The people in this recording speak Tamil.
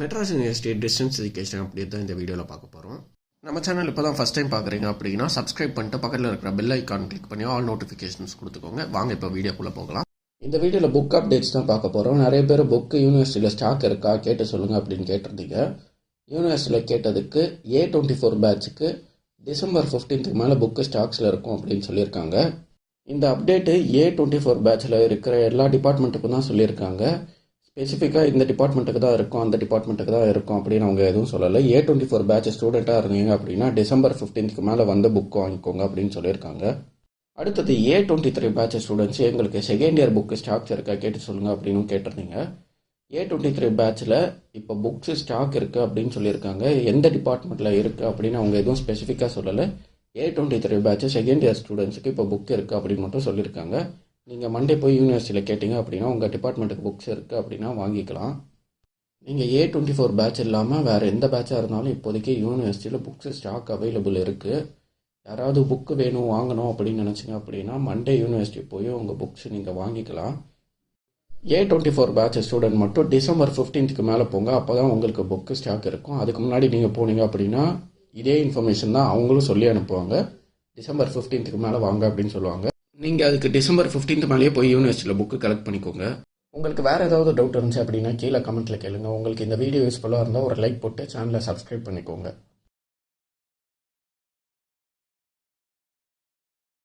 மெட்ராஸ் யூனிவர்சிட்டி டிஸ்டன்ஸ் எஜுகேஷன் அப்படி தான் இந்த வீடியோவில் பார்க்க போகிறோம். நம்ம சேனல் இப்போ தான் ஃபஸ்ட் டைம் பார்க்குறீங்க அப்படின்னா சப்ஸ்கிரைப் பண்ணிட்டு பக்கத்தில் இருக்கிற பெல் ஐக்கான் கிளிக் பண்ணி ஆல் நோட்டிஃபிகேஷன்ஸ் கொடுத்துக்கோங்க. வாங்க இப்போ வீடியோக்குள்ளே போகலாம். இந்த வீடியோவில் புக் அப்டேட்ஸ் தான் பார்க்க போகிறோம். நிறைய பேர் புக்கு யூனிவர்சிட்டியில் ஸ்டாக் இருக்கா கேட்டு சொல்லுங்கள் அப்படின்னு கேட்டிருந்தீங்க. யூனிவர்சிட்டியில் கேட்டதுக்கு A24 பேட்சுக்கு டிசம்பர் 15க்கு மேலே புக்கு ஸ்டாக்ஸில் இருக்கும் அப்படின்னு சொல்லியிருக்காங்க. இந்த அப்டேட்டு A24 பேட்சில் இருக்கிற எல்லா டிபார்ட்மெண்ட்டுக்கும் தான் சொல்லியிருக்காங்க. ஸ்பெசிஃபிக்காக இந்த டிபார்ட்மெண்ட்டுக்கு தான் இருக்கும், அந்த டிபார்ட்மெண்ட்டுக்கு தான் இருக்கும் அப்படின்னு அவங்க எதுவும் சொல்லலை. A24 பேட்ச் ஸ்டூடெண்ட்டாக இருந்தீங்க அப்படின்னா டிசம்பர் 15க்கு மேலே வந்து புக் வாங்கிக்கோங்க அப்படின்னு சொல்லியிருக்காங்க. அடுத்தது A23 பேட்ச் ஸ்டூடெண்ட்ஸ் எங்களுக்கு செகண்ட் இயர் புக்கு ஸ்டாக்ஸ் இருக்கா கேட்டு சொல்லுங்கள் அப்படின்னு கேட்டிருந்தீங்க. A23 பேட்சில் இப்போ புக்ஸு ஸ்டாக் இருக்குது அப்படின்னு சொல்லியிருக்காங்க. எந்த டிபார்ட்மெண்ட்டில் இருக்குது அப்படின்னு அவங்க எதுவும் ஸ்பெசிஃபிக்காக சொல்லலை. A23 பேட்ச் செகண்ட் இயர் ஸ்டூடெண்ட்ஸுக்கு இப்போ புக் இருக்குது அப்படின்னு மட்டும் சொல்லியிருக்காங்க. நீங்கள் மண்டே போய் யூனிவர்சிட்டியில் கேட்டிங்க அப்படின்னா உங்கள் டிபார்ட்மெண்ட்டுக்கு புக்ஸ் இருக்குது அப்படின்னா வாங்கிக்கலாம். நீங்கள் A24 பேட்ச் இல்லாமல் வேறு எந்த பேட்சாக இருந்தாலும் இப்போதைக்கு யூனிவர்சிட்டியில் புக்ஸு ஸ்டாக் அவைலபிள் இருக்குது. யாராவது புக்கு வேணும் வாங்கணும் அப்படின்னு நினச்சிங்க அப்படின்னா மண்டே யூனிவர்சிட்டி போய் உங்கள் புக்ஸ் நீங்கள் வாங்கிக்கலாம். A24 பேட்ச் ஸ்டூடெண்ட் மட்டும் டிசம்பர் 15க்கு மேலே போங்க, அப்போ தான் உங்களுக்கு புக்கு ஸ்டாக் இருக்கும். அதுக்கு முன்னாடி நீங்கள் போனீங்க அப்படின்னா இதே இன்ஃபர்மேஷன் தான் அவங்களும் சொல்லி அனுப்புவாங்க. டிசம்பர் 15க்கு மேலே வாங்க அப்படின்னு சொல்லுவாங்க. நீங்கள் அதுக்கு டிசம்பர் 15th மேலேயே போய் யூனிவர்சிட்டியில் புக்கு கலெக்ட் பண்ணிக்கோங்க. உங்களுக்கு வேறு ஏதாவது டவுட் இருந்துச்சு அப்படின்னா கீழே கமெண்ட்டில் கேளுங்க. உங்களுக்கு இந்த வீடியோ யூஸ்ஃபுல்லாக இருந்தால் ஒரு லைக் போட்டு சேனலை சப்ஸ்கிரைப் பண்ணிக்கோங்க.